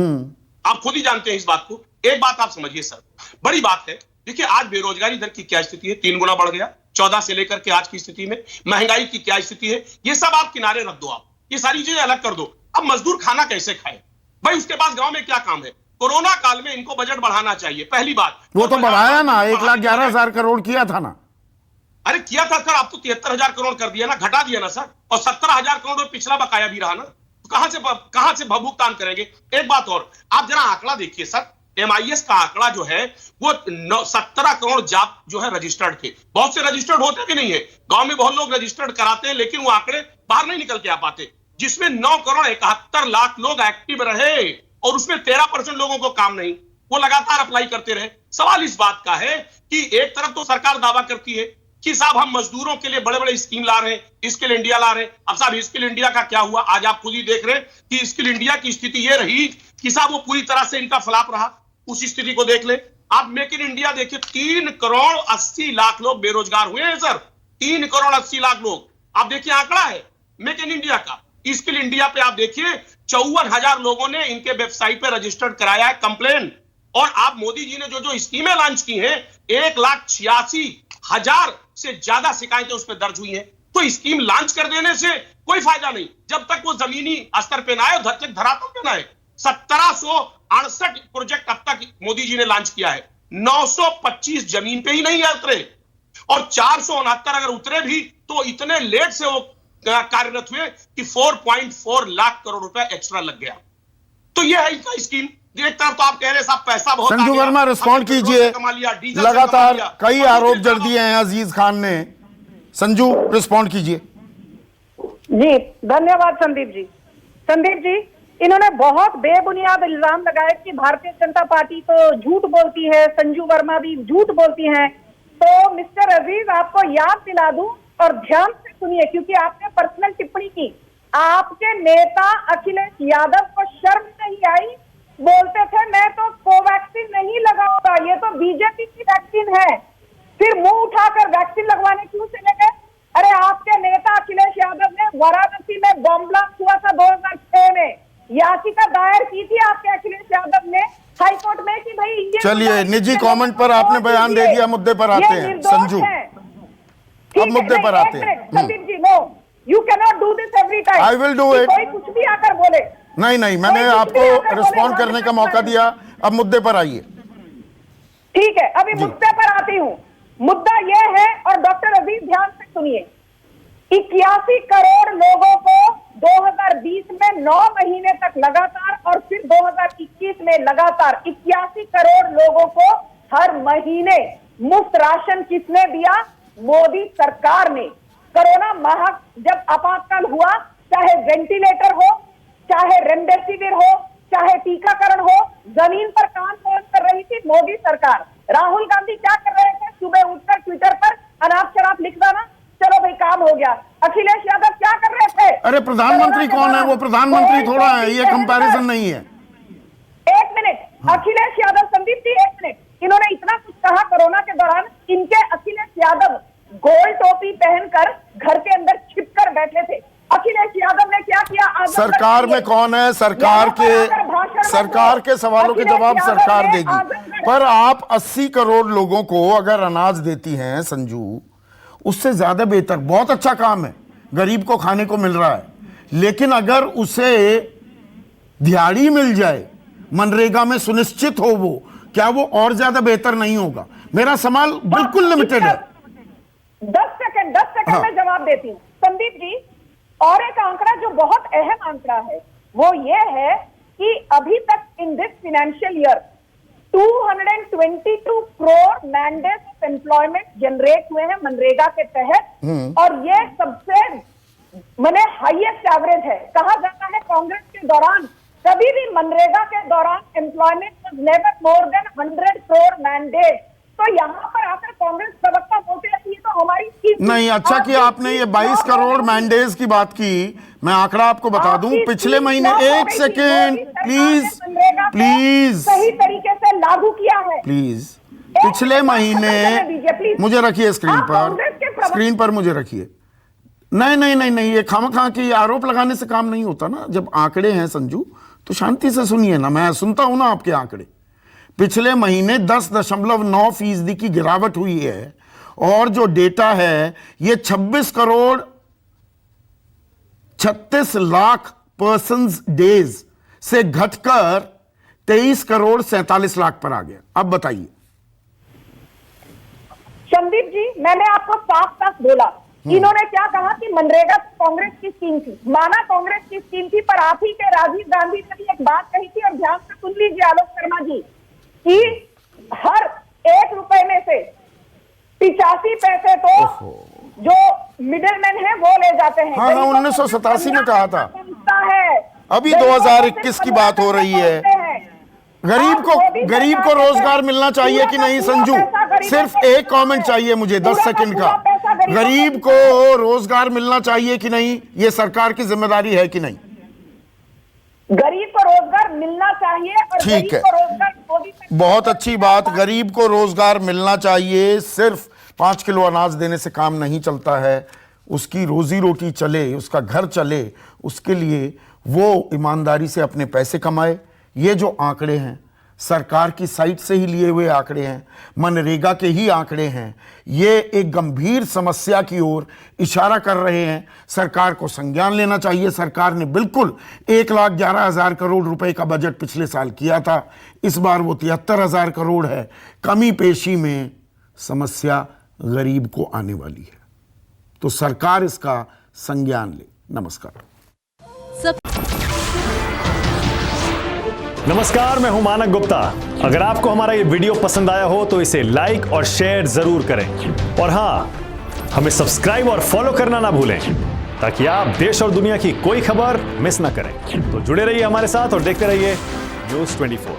आप खुद ही जानते हैं इस बात को। एक बात आप समझिए सर, बड़ी बात है, देखिए आज बेरोजगारी दर की क्या स्थिति है, 3 गुना बढ़ गया 14 से लेकर के आज की स्थिति में। महंगाई की क्या स्थिति है, ये सब आप किनारे रख दो, आप ये सारी चीजें अलग कर दो। अब मजदूर खाना कैसे खाए भाई, उसके पास गांव में क्या काम है? कोरोना काल में इनको बजट बढ़ाना चाहिए, पहली बात। वो तो बढ़ाया ना, 1,11,000 करोड़ किया था ना। अरे किया था सर, आप तो 73,000 करोड़ कर दिया ना, घटा दिया ना सर, और 17,000 करोड़ पिछला बकाया भी रहा ना, तो कहां से भुगतान करेंगे? एक बात और, आप जरा आंकड़ा देखिए सर, MIS का आंकड़ा जो है वो 17 करोड़ जॉब जो है रजिस्टर्ड थे। बहुत से रजिस्टर्ड होते भी नहीं है, गांव में बहुत लोग रजिस्टर्ड कराते हैं, लेकिन वो आंकड़े बाहर नहीं निकल के आ पाते, जिसमें 9 करोड़ 71 लाख लोग एक्टिव रहे और उसमें 13% लोगों को काम नहीं, वो लगातार अप्लाई करते रहे। सवाल इस बात का है कि एक तरफ तो सरकार दावा करती है कि साहब हम मजदूरों के लिए बड़े बड़े स्कीम ला रहे हैं, स्किल इंडिया ला रहे हैं। अब साहब स्किल इंडिया का क्या हुआ? आज आप खुद ही देख रहे हैं कि स्किल इंडिया की स्थिति ये रही कि साहब वो पूरी तरह से इनका फ्लॉप रहा। उस स्थिति को देख ले आप, मेक इन इंडिया देखिए, 3 करोड़ 80 लाख लोग बेरोजगार हुए हैं सर, 3 करोड़ 80 लाख लोग। आप देखिए आंकड़ा है मेक इन इंडिया का। स्किल इंडिया पे आप देखिए 54,000 लोगों ने इनके वेबसाइट पे रजिस्टर्ड कराया है कंप्लेन। और आप मोदी जी ने जो जो स्कीमें लॉन्च की हैं, 1,86,000 से ज्यादा शिकायतें उस पर दर्ज हुई हैं। तो स्कीम लॉन्च कर देने से कोई फायदा नहीं जब तक वो जमीनी स्तर पे ना आए, धरातल पे ना आए। 1768 प्रोजेक्ट अब तक मोदी जी ने लॉन्च किया है, 925 जमीन पे ही नहीं है उतरे, और 469 अगर उतरे भी तो इतने लेट से वो कार्यरत हुए कि 4.4 लाख करोड़ रुपए एक्स्ट्रा लग गया। तो यह है इसका स्कीम। एक तरफ तो आप कह रहे हैं साहब पैसा बहुत संजू वर्मा रिस्पॉन्ड कीजिए, लगातार कई आरोप जड़ दिए हैं अजीज खान ने। संजू रिस्पॉन्ड कीजिए। जी धन्यवाद संदीप जी। संदीप जी, इन्होंने बहुत बेबुनियाद इल्जाम लगाए कि भारतीय जनता पार्टी तो झूठ बोलती है, संजू वर्मा भी झूठ बोलती हैं। तो मिस्टर अजीज, आपको याद दिला दूं और ध्यान से सुनिए, क्योंकि आपने पर्सनल टिप्पणी की। आपके नेता अखिलेश यादव को शर्म नहीं आई, बोलते थे मैं तो कोवैक्सीन नहीं लगाऊंगा, ये तो बीजेपी की वैक्सीन है। फिर मुंह उठाकर वैक्सीन लगवाने क्यों चले गए? अरे आपके नेता अखिलेश यादव ने वाराणसी में बॉम्ब ब्लास्ट हुआ था 2006 में, याचिका दायर की थी आपके अखिलेश यादव ने हाईकोर्ट में कि भाई इंडियन। चलिए, निजी कमेंट पर आपने बयान दे दिया, मुद्दे पर आते हैं संजू। अब मुद्दे पर आते हैं। Sandeep ji, no, you can not do this every time. I will do it. कोई कुछ भी आकर बोले। नहीं, मैंने आपको रिस्पॉन्ड करने का मौका दिया, अब मुद्दे पर आइए। ठीक है, अभी मुद्दे पर आती हूँ। मुद्दा यह है, और डॉक्टर अजीज ध्यान से सुनिए, 81 करोड़ लोगों को 2020 में 9 महीने तक लगातार और फिर 2021 में लगातार 81 करोड़ लोगों को हर महीने मुफ्त राशन किसने दिया? मोदी सरकार ने। कोरोना माह जब आपातकाल हुआ, चाहे वेंटिलेटर हो, चाहे रेमडेसिविर हो, चाहे टीकाकरण हो, जमीन पर काम कौन कर रही थी? मोदी सरकार। राहुल गांधी क्या कर रहे थे? सुबह उठकर ट्विटर पर अनाप शराप लिख देना, चलो भाई काम हो गया। अखिलेश यादव क्या कर रहे थे? अरे प्रधानमंत्री कौन है? वो प्रधानमंत्री थोड़ा है, ये कंपैरिजन नहीं है। एक मिनट, अखिलेश यादव, संदीप जी एक मिनट, इन्होंने इतना कुछ कहा कोरोना के दौरान। इनके अखिलेश यादव गोल टोपी पहनकर घर के अंदर छिपकर बैठे थे। अखिलेश यादव ने क्या किया? सरकार में कौन है? सरकार के सवालों के जवाब सरकार देगी। पर आप 80 करोड़ लोगों को अगर अनाज देती हैं संजू, उससे ज्यादा बेहतर, बहुत अच्छा काम है, गरीब को खाने को मिल रहा है। लेकिन अगर उसे दिहाड़ी मिल जाए, मनरेगा में सुनिश्चित हो वो, क्या वो और ज्यादा बेहतर नहीं होगा? मेरा सवाल बिल्कुल लिमिटेड है। 10 सेकंड हाँ। में जवाब देती हूँ संदीप जी। और एक आंकड़ा जो बहुत अहम आंकड़ा है वो ये है कि अभी तक in this financial year 222 crore mandates of employment generate हुए हैं मनरेगा के तहत, और ये सबसे माने हाईएस्ट एवरेज है। कहा जाता है कांग्रेस के दौरान कभी भी मनरेगा के दौरान employment was never more than 100 crore mandate. तो यहाँ पर आकर कांग्रेस प्रवक्ता बोलते हैं ये तो हमारी नहीं। अच्छा कि आपने ये 22 करोड़ मैंडेज की बात की। मैं आंकड़ा आपको बता दूं, पिछले महीने, एक सेकेंड प्लीज सही तरीके से लागू किया है। प्लीज, पिछले महीने मुझे रखिए स्क्रीन पर मुझे रखिए। नहीं, ये खामखा की आरोप लगाने से काम नहीं होता ना। जब आंकड़े हैं संजू तो शांति से सुनिए ना, मैं सुनता हूं ना आपके आंकड़े। पिछले महीने 10.9% की गिरावट हुई है, और जो डेटा है ये 26 करोड़ 36 लाख पर्सन्स डेज से घटकर 23 करोड़ 47 लाख पर आ गया। अब बताइए संदीप जी, मैंने आपको साफ बोला। इन्होंने क्या कहा कि मनरेगा कांग्रेस की स्कीम थी, माना कांग्रेस की स्कीम थी, पर आप ही के राजीव गांधी ने भी एक बात कही थी, और ध्यान से सुन लीजिए आलोक शर्मा जी, कि हर 1 रुपए में से 85 पैसे तो जो मिडिलमैन है वो ले जाते हैं। हाँ, 1987 में कहा था। है अभी 2021 की बात हो रही है। गरीब को रोजगार मिलना चाहिए कि नहीं संजू? सिर्फ एक कमेंट चाहिए मुझे 10 सेकंड का। गरीब को रोजगार मिलना चाहिए कि नहीं? ये सरकार की जिम्मेदारी है कि नहीं? गरीब को रोजगार मिलना चाहिए, और ठीक है, रोजगार बहुत अच्छी बात। गरीब को रोजगार मिलना चाहिए। सिर्फ 5 किलो अनाज देने से काम नहीं चलता है। उसकी रोजी रोटी चले, उसका घर चले, उसके लिए वो ईमानदारी से अपने पैसे कमाए। ये जो आंकड़े हैं सरकार की साइट से ही लिए हुए आंकड़े हैं, मनरेगा के ही आंकड़े हैं। ये एक गंभीर समस्या की ओर इशारा कर रहे हैं। सरकार को संज्ञान लेना चाहिए। सरकार ने बिल्कुल 1,11,000 करोड़ रुपए का बजट पिछले साल किया था, इस बार वो 73,000 करोड़ है। कमी पेशी में समस्या गरीब को आने वाली है, तो सरकार इसका संज्ञान ले। नमस्कार। नमस्कार, मैं हूं मानक गुप्ता। अगर आपको हमारा ये वीडियो पसंद आया हो तो इसे लाइक और शेयर जरूर करें, और हां, हमें सब्सक्राइब और फॉलो करना ना भूलें ताकि आप देश और दुनिया की कोई खबर मिस ना करें। तो जुड़े रहिए हमारे साथ और देखते रहिए News 24।